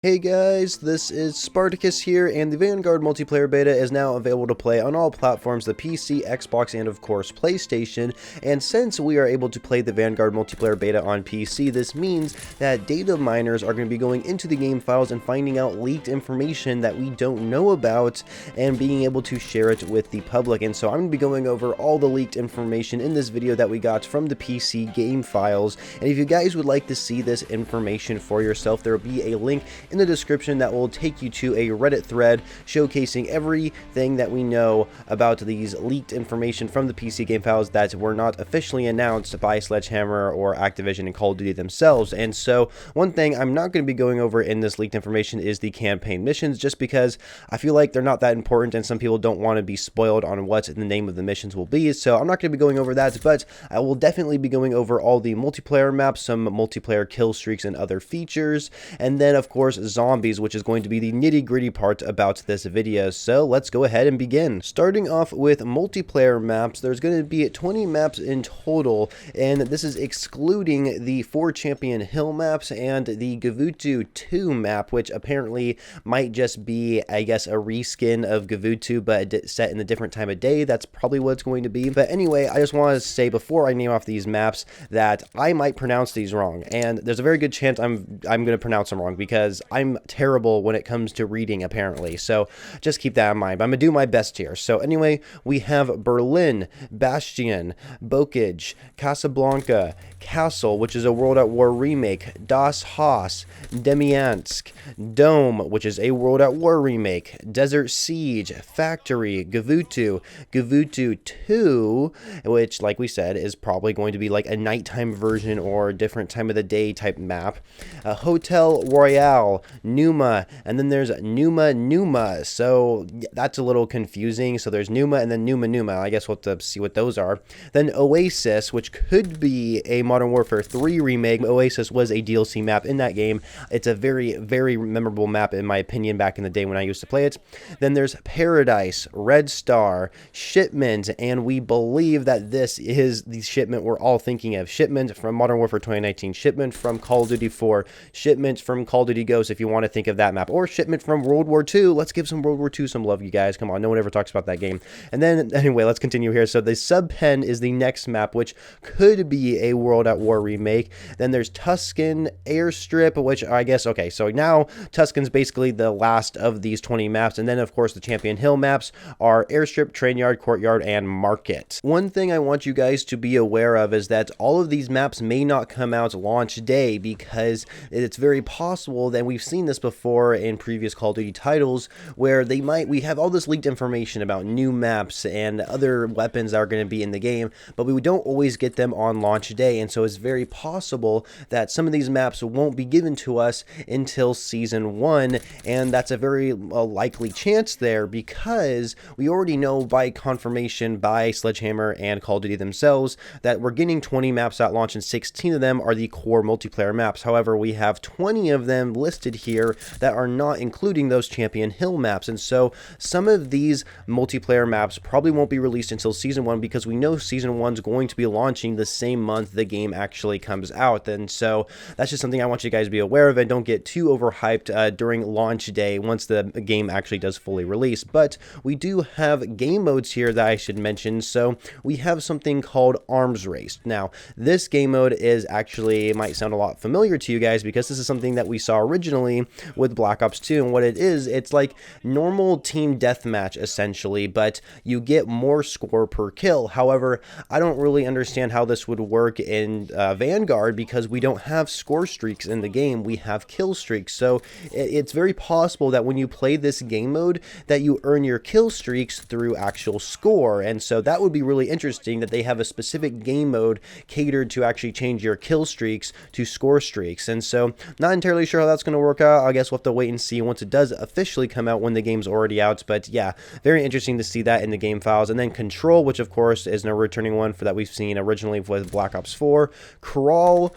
Hey guys, this is Spartacus here, and the Vanguard multiplayer beta is now available to play on all platforms, the PC, Xbox, and of course PlayStation. And since we are able to play the Vanguard multiplayer beta on PC, this means that data miners are going to be going into the game files and finding out leaked information that we don't know about and being able to share it with the public. And so I'm going to be going over all the leaked information in this video that we got from the PC game files. And if you guys would like to see this information for yourself, there will be a link in the description that will take you to a Reddit thread showcasing everything that we know about these leaked information from the PC game files that were not officially announced by Sledgehammer or Activision and Call of Duty themselves. And so one thing I'm not going to be going over in this leaked information is the campaign missions, just because I feel like they're not that important and some people don't want to be spoiled on what the name of the missions will be. So I'm not going to be going over that, but I will definitely be going over all the multiplayer maps, some multiplayer kill streaks and other features, and then of course zombies, which is going to be the nitty-gritty part about this video. So let's go ahead and begin. Starting off with multiplayer maps, there's going to be 20 maps in total, and this is excluding the 4 Champion Hill maps and the Gavutu 2 map, which apparently might just be, I guess, a reskin of Gavutu, but set in a different time of day. That's probably what it's going to be. But anyway, I just want to say before I name off these maps that I might pronounce these wrong, and there's a very good chance I'm going to pronounce them wrong because I'm terrible when it comes to reading, apparently. So just keep that in mind. But I'm going to do my best here. So anyway, we have Berlin, Bastion, Bocage, Casablanca, Castle, which is a World at War remake, Das Haus, Demiansk, Dome, which is a World at War remake, Desert Siege, Factory, Gavutu, Gavutu 2, which, like we said, is probably going to be like a nighttime version or different time of the day type map, Hotel Royale, Numa, and then there's Numa. So that's a little confusing. So there's Numa and then Numa. I guess we'll have to see what those are. Then Oasis, which could be a Modern Warfare 3 remake. Oasis was a DLC map in that game. It's a very, very memorable map in my opinion back in the day when I used to play it. Then there's Paradise, Red Star, Shipment, and we believe that this is the shipment we're all thinking of. Shipment from Modern Warfare 2019, Shipment from Call of Duty 4, Shipment from Call of Duty Ghosts, if you want to think of that map, or Shipment from World War II. Let's give some World War II some love, you guys. Come on, no one ever talks about that game. And then, anyway, let's continue here. So the Subpen is the next map, which could be a World at War remake. Then there's Tuscan Airstrip, which I guess, okay, so now Tuscan's basically the last of these 20 maps. And then, of course, the Champion Hill maps are Airstrip, Train Yard, Courtyard, and Market. One thing I want you guys to be aware of is that all of these maps may not come out launch day, because it's very possible that we've seen this before in previous Call of Duty titles where we have all this leaked information about new maps and other weapons that are going to be in the game, but we don't always get them on launch day. And so it's very possible that some of these maps won't be given to us until Season 1, and that's a very likely chance there because we already know by confirmation by Sledgehammer and Call of Duty themselves that we're getting 20 maps at launch and 16 of them are the core multiplayer maps. However, we have 20 of them listed here that are not including those Champion Hill maps, and so some of these multiplayer maps probably won't be released until Season 1 because we know Season 1's going to be launching the same month the game actually comes out. And so that's just something I want you guys to be aware of, and don't get too overhyped during launch day once the game actually does fully release. But we do have game modes here that I should mention. So we have something called Arms Race. Now this game mode is actually, it might sound a lot familiar to you guys because this is something that we saw originally with Black Ops 2, and what it is, it's like normal team deathmatch essentially, but you get more score per kill. However, I don't really understand how this would work in Vanguard because we don't have score streaks in the game, we have kill streaks. So it's very possible that when you play this game mode that you earn your kill streaks through actual score, and so that would be really interesting that they have a specific game mode catered to actually change your kill streaks to score streaks. And so not entirely sure how that's going to work out. I guess we'll have to wait and see once it does officially come out when the game's already out. But yeah, very interesting to see that in the game files. And then Control, which of course is a returning one for that we've seen originally with Black Ops 4. Crawl,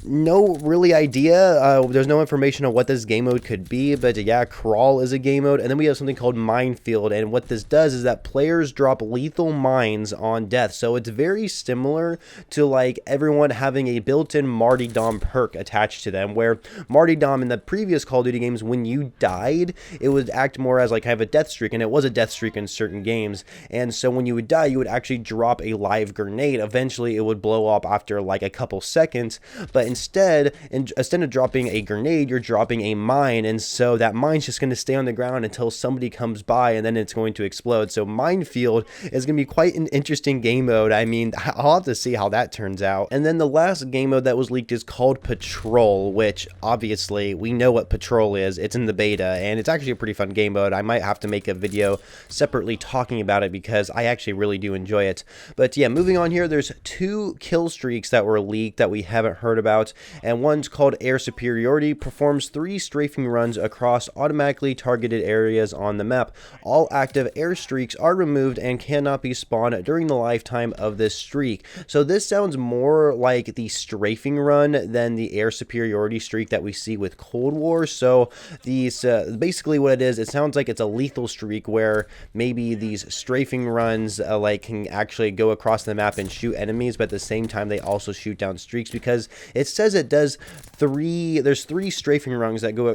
no really idea. There's no information on what this game mode could be, but yeah, Crawl is a game mode. And then we have something called Minefield, and what this does is that players drop lethal mines on death. So it's very similar to like everyone having a built-in Martyrdom perk attached to them, where Martyrdom in the previous Call of Duty games, when you died, it would act more as like kind of a death streak, and it was a death streak in certain games. And so when you would die, you would actually drop a live grenade. Eventually, it would blow up after like a couple seconds, but instead of dropping a grenade, you're dropping a mine, and so that mine's just going to stay on the ground until somebody comes by, and then it's going to explode. So Minefield is going to be quite an interesting game mode. I mean, I'll have to see how that turns out. And then the last game mode that was leaked is called Patrol, which obviously we know what Patrol is. It's in the beta, and it's actually a pretty fun game mode. I might have to make a video separately talking about it because I actually really do enjoy it. But yeah, moving on here, there's 2 kill streaks that were leaked that we haven't heard about, and one's called Air Superiority, performs 3 strafing runs across automatically targeted areas on the map. All active air streaks are removed and cannot be spawned during the lifetime of this streak. So this sounds more like the strafing run than the air superiority streak that we see with Cold War. So these basically what it is, it sounds like it's a lethal streak where maybe these strafing runs like can actually go across the map and shoot enemies, but at the same time they also shoot down streaks, because it says it does there's 3 strafing runs that go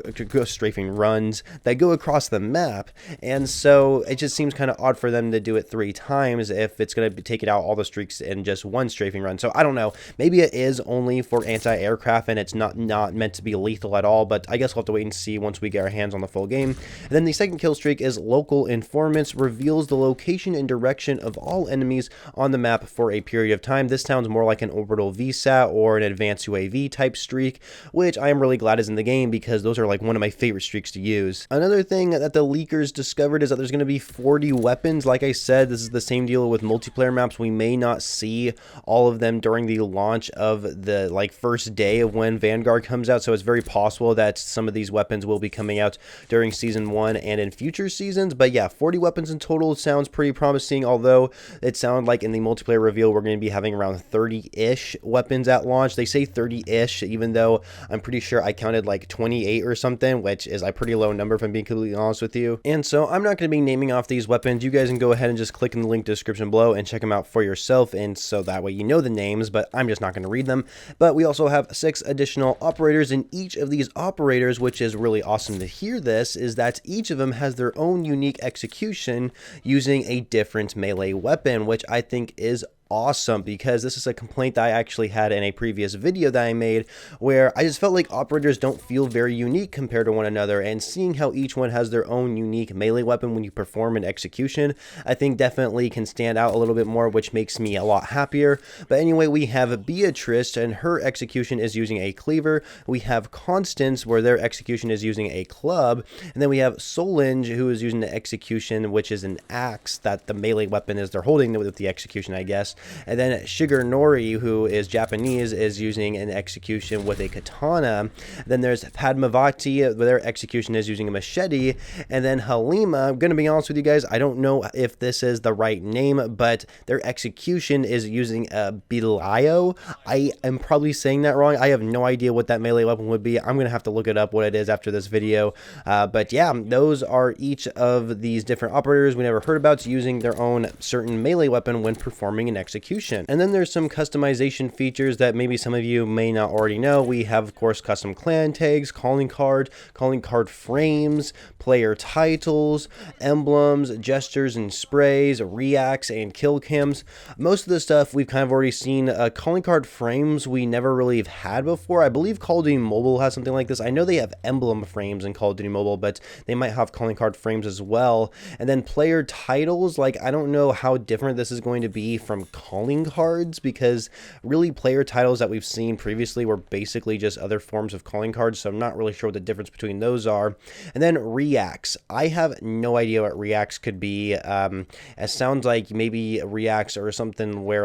across the map, and so it just seems kind of odd for them to do it 3 times if it's going to take it out all the streaks in just 1 strafing run. So I don't know, maybe it is only for anti-aircraft and it's not meant to be lethal at all, but I guess we'll have to wait and see once we get our hands on the full game. And then the second kill streak is Local Informants, reveals the location and direction of all enemies on the map for a period of time. This sounds more like an orbital VSAT or an advanced UAV type streak, which I am really glad is in the game because those are like one of my favorite streaks to use. Another thing that the leakers discovered is that there's going to be 40 weapons. Like I said, this is the same deal with multiplayer maps. We may not see all of them during the launch of the first day of when Vanguard comes out, so it's very possible that some of these weapons will be coming out during season 1 and in future seasons. But yeah, 40 weapons in total sounds pretty promising, although it sounded like in the multiplayer reveal we're going to be having around 30-ish weapons at launch. They say 30-ish, even though I'm pretty sure I counted like 28 or something, which is a pretty low number if I'm being completely honest with you. And so I'm not going to be naming off these weapons. You guys can go ahead and just click in the link description below and check them out for yourself, and so that way you know the names, but I'm just not going to read them. But we also have 6 additional operators, and each of these operators, which is really awesome to hear this, is that each of them has their own unique execution using a different melee weapon, which I think is awesome, because this is a complaint that I actually had in a previous video that I made, where I just felt like operators don't feel very unique compared to one another, and seeing how each one has their own unique melee weapon when you perform an execution, I think definitely can stand out a little bit more, which makes me a lot happier. But anyway, we have Beatrice, and her execution is using a cleaver. We have Constance, where their execution is using a club, and then we have Solange, who is using the execution, which is an axe that the melee weapon is they're holding with the execution, I guess. And then Shigenori, who is Japanese, is using an execution with a katana. Then there's Padmavati, their execution is using a machete. And then Halima, I'm going to be honest with you guys, I don't know if this is the right name, but their execution is using a Bilayo. I am probably saying that wrong. I have no idea what that melee weapon would be. I'm going to have to look it up what it is after this video. But yeah, those are each of these different operators we never heard about using their own certain melee weapon when performing an execution. And then there's some customization features that maybe some of you may not already know. We have, of course, custom clan tags, calling card frames, player titles, emblems, gestures and sprays, reacts, and kill cams. Most of the stuff we've kind of already seen. Calling card frames we never really have had before. I believe Call of Duty Mobile has something like this. I know they have emblem frames in Call of Duty Mobile, but they might have calling card frames as well. And then player titles, I don't know how different this is going to be from calling cards, because really player titles that we've seen previously were basically just other forms of calling cards, so I'm not really sure what the difference between those are. And then reacts, I have no idea what reacts could be. It sounds like maybe reacts or something where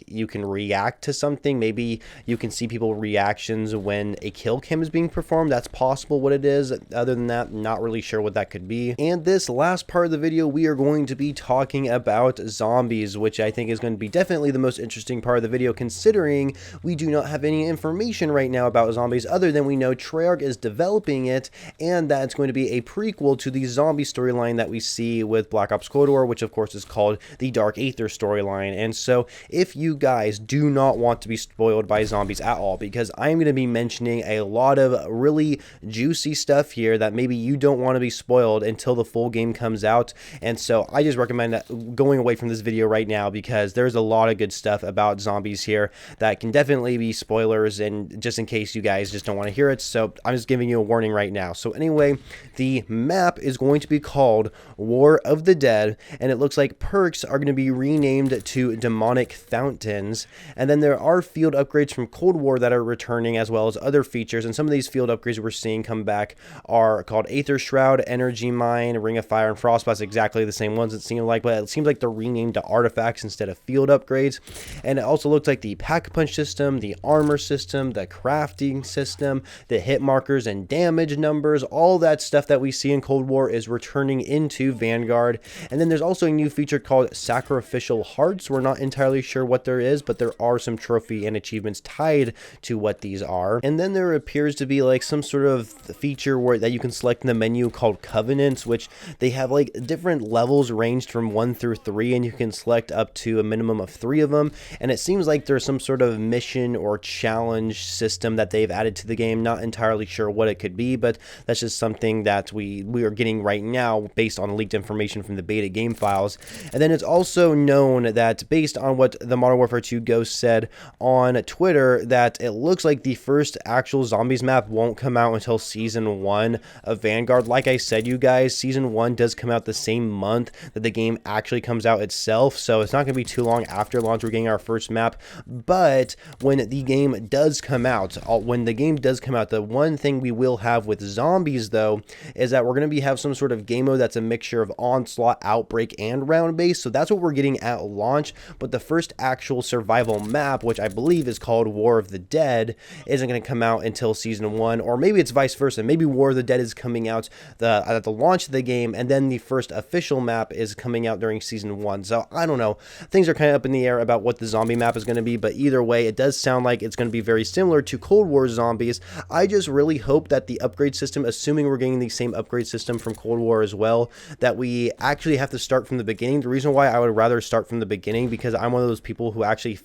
you can react to something. Maybe you can see people reactions when a kill cam is being performed. That's possible what it is. Other than that, not really sure what that could be. And this last part of the video, we are going to be talking about zombies, which I think is going to be definitely the most interesting part of the video, considering we do not have any information right now about zombies other than we know Treyarch is developing it, and that it's going to be a prequel to the zombie storyline that we see with Black Ops Cold War, which of course is called the Dark Aether storyline. And so if you guys do not want to be spoiled by zombies at all, because I'm going to be mentioning a lot of really juicy stuff here that maybe you don't want to be spoiled until the full game comes out, and so I just recommend going away from this video right now, because there's a lot of good stuff about zombies here that can definitely be spoilers, and just in case you guys just don't want to hear it, so I'm just giving you a warning right now. So anyway, the map is going to be called War of the Dead, and it looks like perks are going to be renamed to Demonic Fountains, and then there are field upgrades from Cold War that are returning, as well as other features, and some of these field upgrades we're seeing come back are called Aether Shroud, Energy Mine, Ring of Fire, and Frostblast. Exactly the same ones it seemed like, but it seems like they're renamed to artifacts instead of field upgrades. And it also looks like the Pack-a-Punch system, the armor system, the crafting system, the hit markers and damage numbers, all that stuff that we see in Cold War is returning into Vanguard. And then there's also a new feature called Sacrificial Hearts. We're not entirely sure what there is, but there are some trophy and achievements tied to what these are. And then there appears to be like some sort of feature that you can select in the menu called Covenants, which they have like different levels ranged from 1 through 3, and you can select up to a minimum of 3 of them. And it seems like there's some sort of mission or challenge system that they've added to the game. Not entirely sure what it could be, but that's just something that we are getting right now based on leaked information from the beta game files. And then it's also known that, based on what the Modern Warfare 2 Ghost said on Twitter, that it looks like the first actual zombies map won't come out until Season 1 of Vanguard. Like I said, you guys, Season 1 does come out the same month that the game actually comes out itself, so it's not going to be too long after launch we're getting our first map. But when the game does come out, the one thing we will have with zombies, though, is that we're going to have some sort of game mode that's a mixture of Onslaught, Outbreak, and Round Base, so that's what we're getting at launch. But the first actual survival map, which I believe is called War of the Dead, isn't going to come out until Season 1, or maybe it's vice versa. Maybe War of the Dead is coming out at the launch of the game, and then the first official map is coming out during Season 1. So I don't know. Things are kind of up in the air about what the zombie map is going to be, but either way, it does sound like it's going to be very similar to Cold War zombies. I just really hope that the upgrade system, assuming we're getting the same upgrade system from Cold War as well, that we actually have to start from the beginning. The reason why I would rather start from the beginning, because I'm one of those people who actually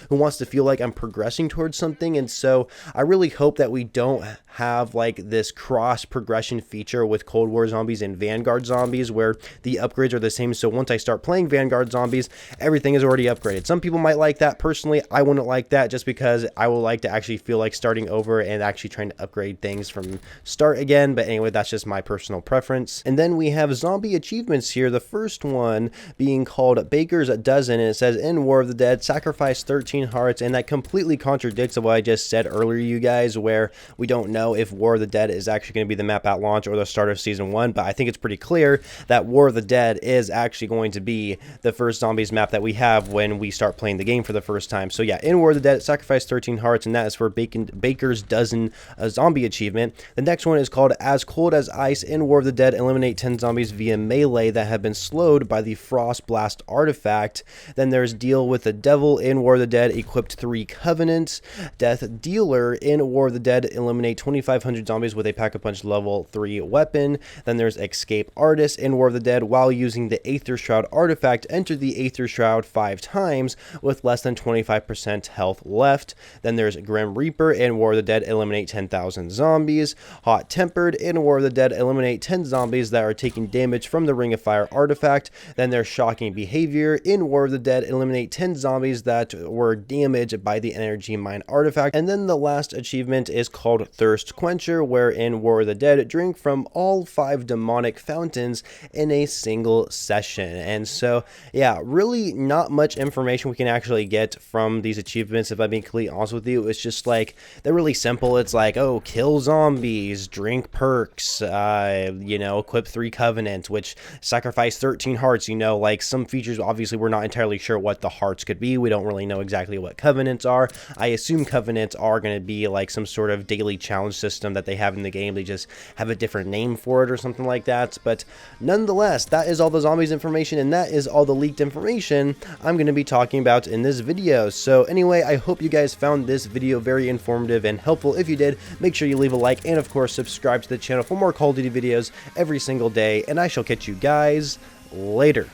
wants to feel like I'm progressing towards something, and so I really hope that we don't have like this cross progression feature with Cold War zombies and Vanguard zombies where the upgrades are the same. So once I start playing Vanguard zombies, everything is already upgraded. Some people might like that. Personally, I wouldn't like that, just because I would like to actually feel like starting over and actually trying to upgrade things from start again. But anyway, that's just my personal preference. And then we have zombie achievements here. The first one being called Baker's Dozen, and it says, in War of the Dead, sacrifice 13 hearts, and that completely contradicts what I just said earlier, you guys, where we don't know if War of the Dead is actually going to be the map at launch or the start of Season 1, but I think it's pretty clear that War of the Dead is actually going to be the first zombies map that we have when we start playing the game for the first time. So yeah, in War of the Dead, sacrifice 13 hearts, and that is for Baker's Dozen, a zombie achievement. The next one is called As Cold as Ice. In War of the Dead, eliminate 10 zombies via melee that have been slowed by the Frost Blast artifact. Then there's Deal with the Devil. In War of the Dead, equipped 3 Covenants. Death Dealer. In War of the Dead, eliminate 2,500 zombies with a Pack-a-Punch level 3 weapon. Then there's Escape Artist. In War of the Dead, while using the Aether Shroud artifact, enter the Aether Shroud 5 times with less than 25% health left. Then there's Grim Reaper. In War of the Dead, eliminate 10,000 zombies. Hot Tempered. In War of the Dead, eliminate 10 zombies that are taking damage from the Ring of Fire artifact. Then there's Shocking Behavior. In War of the Dead, eliminate 10 zombies that were damaged by the Energy Mine artifact. And then the last achievement is called Thirst Quencher, where in War of the Dead, drink from all 5 demonic fountains in a single session. And so, yeah, really not much information we can actually get from these achievements, if I'm being completely honest with you. It's just like, they're really simple. It's like, oh, kill zombies, drink perks, equip 3 covenants, which sacrifice 13 hearts, like some features, obviously we're not entirely sure what the hearts could be. We don't really know exactly what covenants are. I assume covenants are going to be like some sort of daily challenge system that they have in the game. They just have a different name for it or something like that. But nonetheless, that is all the zombies information, and that is all the leaked information. I'm going to be talking about in this video. So anyway, I hope you guys found this video very informative and helpful. If you did, make sure you leave a like and of course subscribe to the channel for more Call of Duty videos every single day, and I shall catch you guys later.